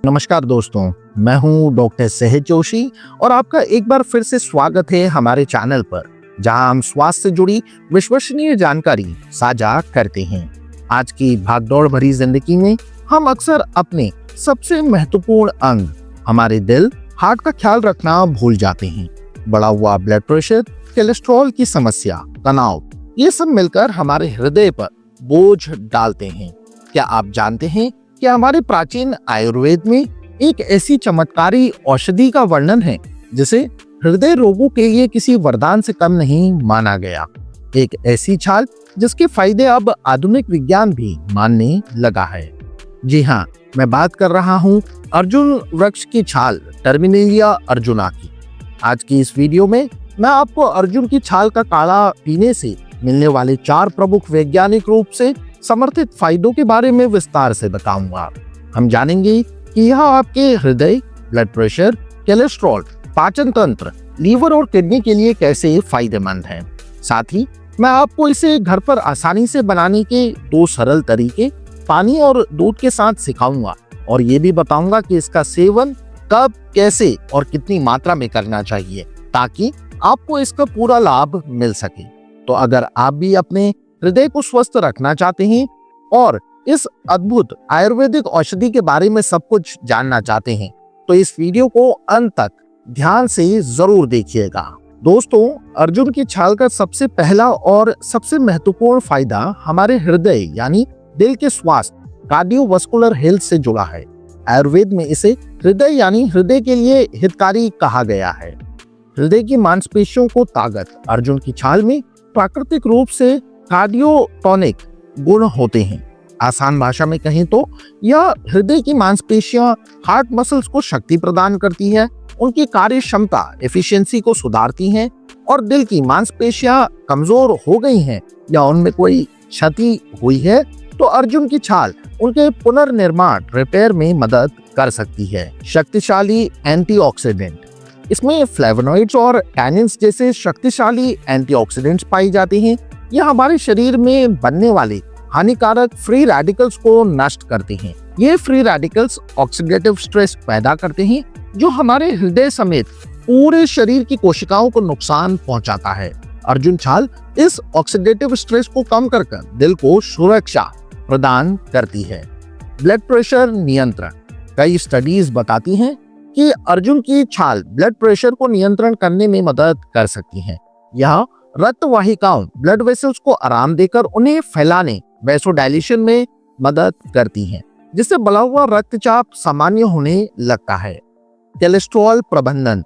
नमस्कार दोस्तों, मैं हूं डॉक्टर सहज जोशी और आपका एक बार फिर से स्वागत है हमारे चैनल पर, जहां हम स्वास्थ्य से जुड़ी विश्वसनीय जानकारी साझा करते हैं। आज की भागदौड़ भरी जिंदगी में हम अक्सर अपने सबसे महत्वपूर्ण अंग हमारे दिल, हार्ट का ख्याल रखना भूल जाते हैं। बढ़ा हुआ ब्लड प्रेशर, कोलेस्ट्रॉल की समस्या, तनाव, ये सब मिलकर हमारे हृदय पर बोझ डालते हैं। क्या आप जानते हैं कि हमारे प्राचीन आयुर्वेद में एक ऐसी चमत्कारी औषधि का वर्णन है जिसे हृदय रोगों के लिए किसी वरदान से कम नहीं माना गया। एक ऐसी छाल जिसके फायदे अब आधुनिक विज्ञान भी मानने लगा है। जी हाँ, मैं बात कर रहा हूँ अर्जुन वृक्ष की छाल, टर्मिनेलिया अर्जुना की। आज की इस वीडियो में मैं आपको अर्जुन की छाल का काढ़ा पीने से मिलने वाले 4 प्रमुख वैज्ञानिक रूप से समर्थित फायदों के बारे में विस्तार से बताऊंगा। हम जानेंगे कि यह आपके हृदय, ब्लड प्रेशर, कोलेस्ट्रॉल, पाचन तंत्र, लीवर और किडनी के लिए कैसे फायदेमंद है। साथ ही मैं आपको इसे घर पर आसानी से बनाने के 2 सरल तरीके पानी और दूध के साथ सिखाऊंगा और ये भी बताऊंगा कि इसका सेवन कब, कैसे और कितनी मात्रा में करना चाहिए ताकि आपको इसका पूरा लाभ मिल सके। तो अगर आप भी अपने हृदय को स्वस्थ रखना चाहते हैं और इस अद्भुत आयुर्वेदिक औषधि के बारे में सब कुछ जानना चाहते हैं तो इस वीडियो को अंत तक ध्यान से जरूर देखिएगा। दोस्तों, अर्जुन की छाल का सबसे पहला और सबसे महत्वपूर्ण फायदा हमारे हृदय यानी दिल के स्वास्थ्य, कार्डियोवास्कुलर हेल्थ से जुड़ा है। आयुर्वेद में इसे हृदय यानी हृदय के लिए हितकारी कहा गया है। हृदय की मांसपेशियों को ताकत, अर्जुन की छाल में प्राकृतिक रूप से कार्डियोटोनिक गुण होते हैं। आसान भाषा में कहें तो यह हृदय की मांसपेशियां हार्ट मसल्स को शक्ति प्रदान करती है, उनकी कार्य क्षमता एफिशिएंसी को सुधारती हैं और दिल की मांसपेशियां कमजोर हो गई हैं या उनमें कोई क्षति हुई है तो अर्जुन की छाल उनके पुनर्निर्माण रिपेयर में मदद कर सकती है। शक्तिशाली एंटीऑक्सीडेंट, इसमें फ्लेवोनॉइड्स और टैनिन्स जैसे शक्तिशाली एंटीऑक्सीडेंट्स पाई जाती हैं। यह हमारे शरीर में बनने वाले हानिकारक फ्री रेडिकल्स को नष्ट करते हैं। ये फ्री रेडिकल्स ऑक्सीडेटिव स्ट्रेस पैदा करते हैं जो हमारे हृदय समेत पूरे शरीर की कोशिकाओं को नुकसान पहुंचाता है। अर्जुन छाल इस ऑक्सीडेटिव स्ट्रेस को कम कर दिल को सुरक्षा प्रदान करती है। ब्लड प्रेशर नियंत्रण, कई स्टडीज बताती हैं कि अर्जुन की छाल ब्लड प्रेशर को नियंत्रण करने में मदद कर सकती है। यह रक्त वाहिकाओं, ब्लड वेसल्स को आराम देकर उन्हें फैलाने, वैसोडाइलेशन में मदद करती हैं, जिससे बढ़ा हुआ रक्तचाप सामान्य होने लगता है। कोलेस्ट्रॉल प्रबंधन,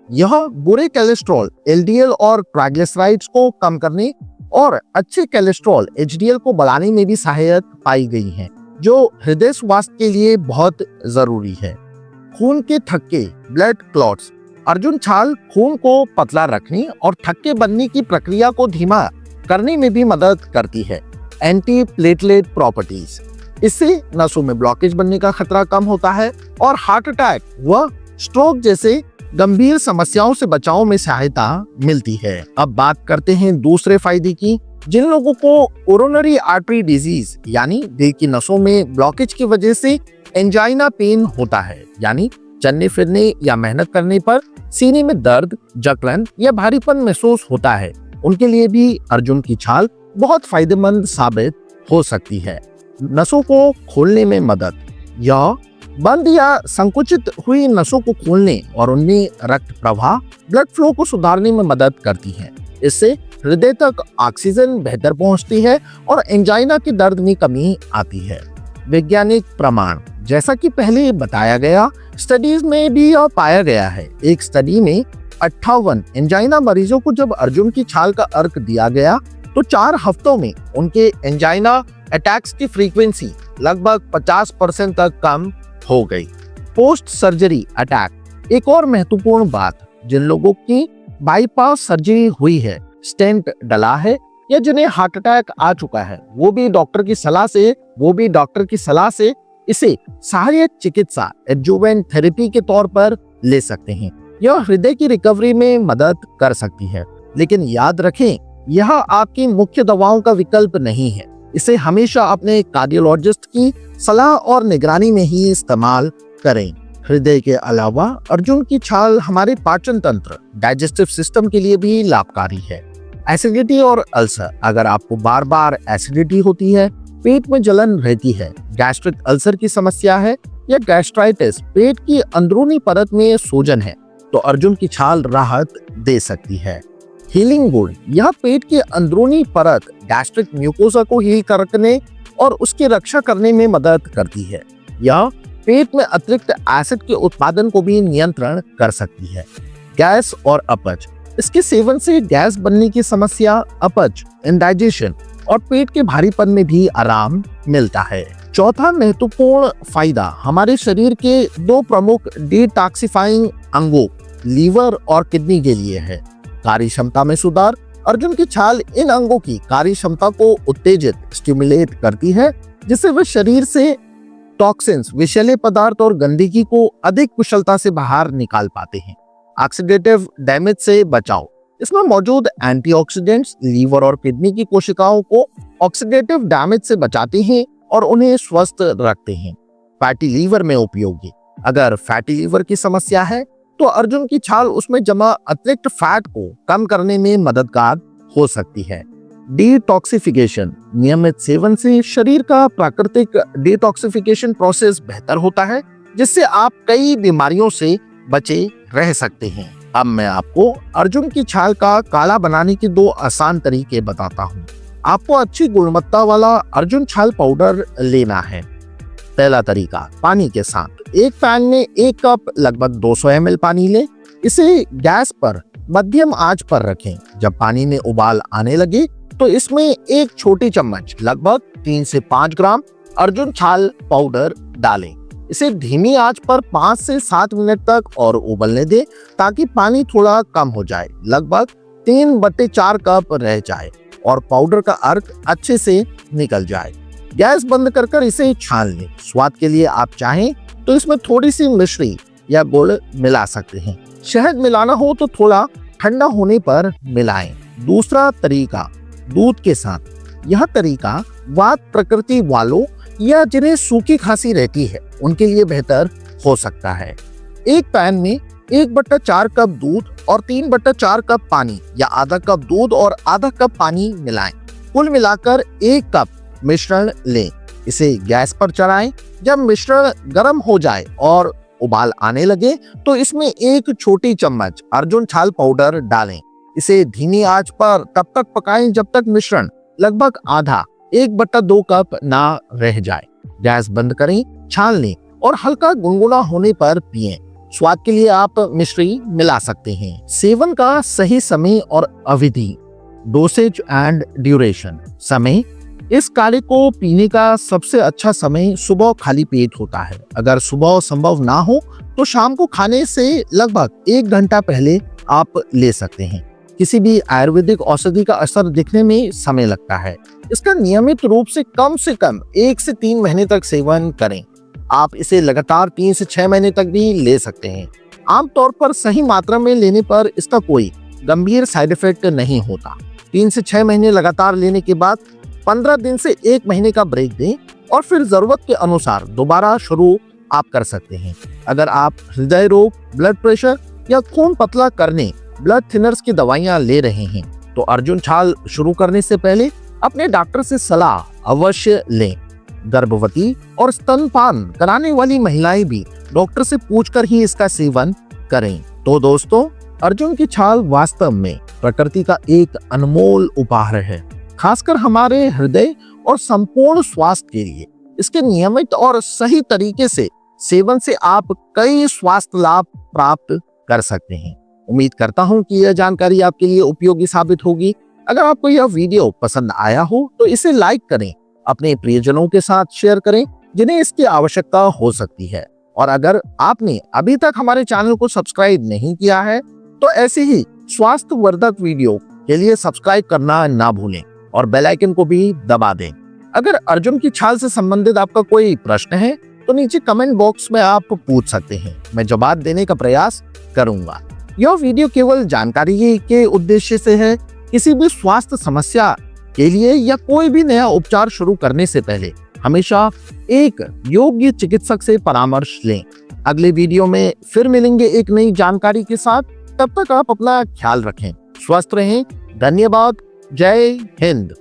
यह बुरे कोलेस्ट्रॉल एलडीएल और ट्राइग्लिसराइड्स को कम करने और अच्छे कोलेस्ट्रॉल एचडीएल को बढ़ाने में भी सहायक पाई गई है, जो हृदय स्वास्थ्य के लिए बहुत जरूरी है। खून के थक्के, ब्लड क्लॉट्स, अर्जुन छाल खून को पतला रखने और थक्के बनने की प्रक्रिया को धीमा करने में भी मदद करती है। एंटी प्लेटलेट प्रॉपर्टीज, इससे नसों में ब्लॉकेज बनने का खतरा कम होता है और हार्ट अटैक व स्ट्रोक जैसे गंभीर समस्याओं से बचाव में सहायता मिलती है। अब बात करते हैं दूसरे फायदे की। जिन लोगों को कोरोनरी आर्टरी डिजीज यानी दिल की नसों में ब्लॉकेज की वजह से एंजाइना पेन होता है, यानी चलने फिरने या मेहनत करने पर सीने में दर्द, जकड़न या भारीपन महसूस होता है, उनके लिए भी अर्जुन की छाल बहुत फायदेमंद साबित हो सकती है। नसों को खोलने में मदद, यह बंद या संकुचित हुई नसों को खोलने और उनमें रक्त प्रवाह, ब्लड फ्लो को सुधारने में मदद करती है। इससे हृदय तक ऑक्सीजन बेहतर पहुंचती है और एंजाइना के दर्द में कमी आती है। वैज्ञानिक प्रमाण, जैसा कि पहले बताया गया, स्टडीज में भी यह पाया गया है। एक स्टडी में 58 एंजाइना मरीजों को जब अर्जुन की छाल का अर्क दिया गया तो 4 हफ्तों में उनके एंजाइना अटैक्स की फ्रीक्वेंसी लगभग 50% तक कम हो गई। पोस्ट सर्जरी अटैक, एक और महत्वपूर्ण बात, जिन लोगों की बाईपास सर्जरी हुई है, स्टेंट डला है या जिन्हें हार्ट अटैक आ चुका है, वो भी डॉक्टर की सलाह से इसे सहायक चिकित्सा एडजुवेंट थेरेपी के तौर पर ले सकते हैं। यह हृदय की रिकवरी में मदद कर सकती है, लेकिन याद रखें यह आपकी मुख्य दवाओं का विकल्प नहीं है। इसे हमेशा अपने कार्डियोलॉजिस्ट की सलाह और निगरानी में ही इस्तेमाल करें। हृदय के अलावा अर्जुन की छाल हमारे पाचन तंत्र, डाइजेस्टिव सिस्टम के लिए भी लाभकारी है। एसिडिटी और अल्सर, अगर आपको बार बार एसिडिटी होती है, पेट में जलन रहती है, गैस्ट्रिक अल्सर की समस्या है या गैस्ट्राइटिस, पेट की अंदरूनी परत में सूजन है, तो अर्जुन की छाल राहत दे सकती है। हीलिंग गुण, यह पेट की अंदरूनी परत गैस्ट्रिक म्यूकोसा को हील करने और उसकी रक्षा करने में मदद करती है। यह पेट में अतिरिक्त एसिड के उत्पादन को भी नियंत्रण कर सकती है। गैस और अपच, इसके सेवन से गैस बनने की समस्या, अपच, इंडाइजेशन और पेट के भारीपन में भी आराम मिलता है। चौथा महत्वपूर्ण फायदा हमारे शरीर के दो प्रमुख डिटॉक्सिफाइंग अंगों लीवर और किडनी के लिए है। कार्य क्षमता में सुधार, अर्जुन की छाल इन अंगों की कार्य क्षमता को उत्तेजित स्टिमुलेट करती है, जिससे वे शरीर से टॉक्सिन्स, विषैले पदार्थ और गंदगी को अधिक कुशलता से बाहर निकाल पाते हैं। ऑक्सीडेटिव डैमेज से बचाव, इसमें मौजूद एंटीऑक्सीडेंट्स लीवर और किडनी की कोशिकाओं को ऑक्सीडेटिव डैमेज से बचाते हैं और उन्हें स्वस्थ रखते हैं। फैटी लीवर में उपयोगी, अगर फैटी लीवर की समस्या है तो अर्जुन की छाल उसमें जमा अतिरिक्त फैट को कम करने में मददगार हो सकती है। डिटॉक्सिफिकेशन, नियमित सेवन से शरीर का प्राकृतिक डिटॉक्सिफिकेशन प्रोसेस बेहतर होता है, जिससे आप कई बीमारियों से बचे रह सकते हैं। अब मैं आपको अर्जुन की छाल का काढ़ा बनाने के 2 आसान तरीके बताता हूँ। आपको अच्छी गुणवत्ता वाला अर्जुन छाल पाउडर लेना है। पहला तरीका, पानी के साथ एक पैन में 1 कप लगभग 200 ml पानी लें। इसे गैस पर मध्यम आंच पर रखें। जब पानी में उबाल आने लगे तो इसमें 1 छोटी चम्मच लगभग 3 से 5 ग्राम अर्जुन छाल पाउडर डालें। इसे धीमी आंच पर 5 से 7 मिनट तक और उबलने दें ताकि पानी थोड़ा कम हो जाए, लगभग 3/4 कप रह जाए और पाउडर का अर्क अच्छे से निकल जाए। गैस बंद कर इसे छान लें। स्वाद के लिए आप चाहें तो इसमें थोड़ी सी मिश्री या गुड़ मिला सकते हैं। शहद मिलाना हो तो थोड़ा ठंडा होने पर मिलाएं। दूसरा तरीका, दूध के साथ। यह तरीका वात प्रकृति वालों या जिन्हें सूखी खांसी रहती है उनके लिए बेहतर हो सकता है। एक पैन में 1/4 कप दूध और 3/4 कप पानी या आधा कप दूध और आधा कप पानी मिलाएं। कुल मिलाकर 1 कप मिश्रण लें। इसे गैस पर चढ़ाएं। जब मिश्रण गर्म हो जाए और उबाल आने लगे तो इसमें 1 छोटी चम्मच अर्जुन छाल पाउडर डालें। इसे धीमी आंच पर तब तक पकाएं जब तक मिश्रण लगभग आधा 1/2 कप ना रह जाए। गैस बंद करें, छान लें और हल्का गुनगुना होने पर पिएं। स्वाद के लिए आप मिश्री मिला सकते हैं। सेवन का सही समय और अवधि, डोसेज एंड ड्यूरेशन। समय, इस काढ़े को पीने का सबसे अच्छा समय सुबह खाली पेट होता है। अगर सुबह संभव ना हो तो शाम को खाने से लगभग 1 घंटा पहले आप ले सकते हैं। किसी भी आयुर्वेदिक औषधि का असर दिखने में समय लगता है। इसका नियमित रूप से कम 1 से 3 महीने तक सेवन करें। आप इसे लगातार 3 से 6 महीने तक भी ले सकते हैं। आमतौर पर सही मात्रा में लेने पर इसका कोई गंभीर साइड इफेक्ट नहीं होता। 3 से 6 महीने लगातार लेने के बाद 15 दिन से 1 महीने का ब्रेक दें और फिर जरूरत के अनुसार दोबारा शुरू आप कर सकते हैं। अगर आप हृदय रोग, ब्लड प्रेशर या खून पतला करने ब्लड थिनर्स की दवाइयां ले रहे हैं तो अर्जुन छाल शुरू करने से पहले अपने डॉक्टर से सलाह अवश्य लें। गर्भवती और स्तनपान कराने वाली महिलाएं भी डॉक्टर से पूछकर ही इसका सेवन करें। तो दोस्तों, अर्जुन की छाल वास्तव में प्रकृति का एक अनमोल उपहार है, खासकर हमारे हृदय और संपूर्ण स्वास्थ्य के लिए। इसके नियमित और सही तरीके से सेवन से आप कई स्वास्थ्य लाभ प्राप्त कर सकते हैं। उम्मीद करता हूं कि यह जानकारी आपके लिए उपयोगी साबित होगी। अगर आपको यह वीडियो पसंद आया हो तो इसे लाइक करें, अपने प्रियजनों के साथ शेयर करें जिन्हें इसकी आवश्यकता हो सकती है। और अगर आपने अभी तक हमारे चैनल को सब्सक्राइब नहीं किया है तो ऐसे ही स्वास्थ्य वर्धक वीडियो के लिए सब्सक्राइब करना ना भूलें और बेल आइकन को भी दबा दें। अगर अर्जुन की छाल से संबंधित आपका कोई प्रश्न है तो नीचे कमेंट बॉक्स में आप पूछ सकते हैं, मैं जवाब देने का प्रयास करूंगा। यह वीडियो केवल जानकारी के उद्देश्य से है। किसी भी स्वास्थ्य समस्या के लिए या कोई भी नया उपचार शुरू करने से पहले हमेशा एक योग्य चिकित्सक से परामर्श लें। अगले वीडियो में फिर मिलेंगे एक नई जानकारी के साथ। तब तक आप अपना ख्याल रखें, स्वस्थ रहें। धन्यवाद। जय हिंद।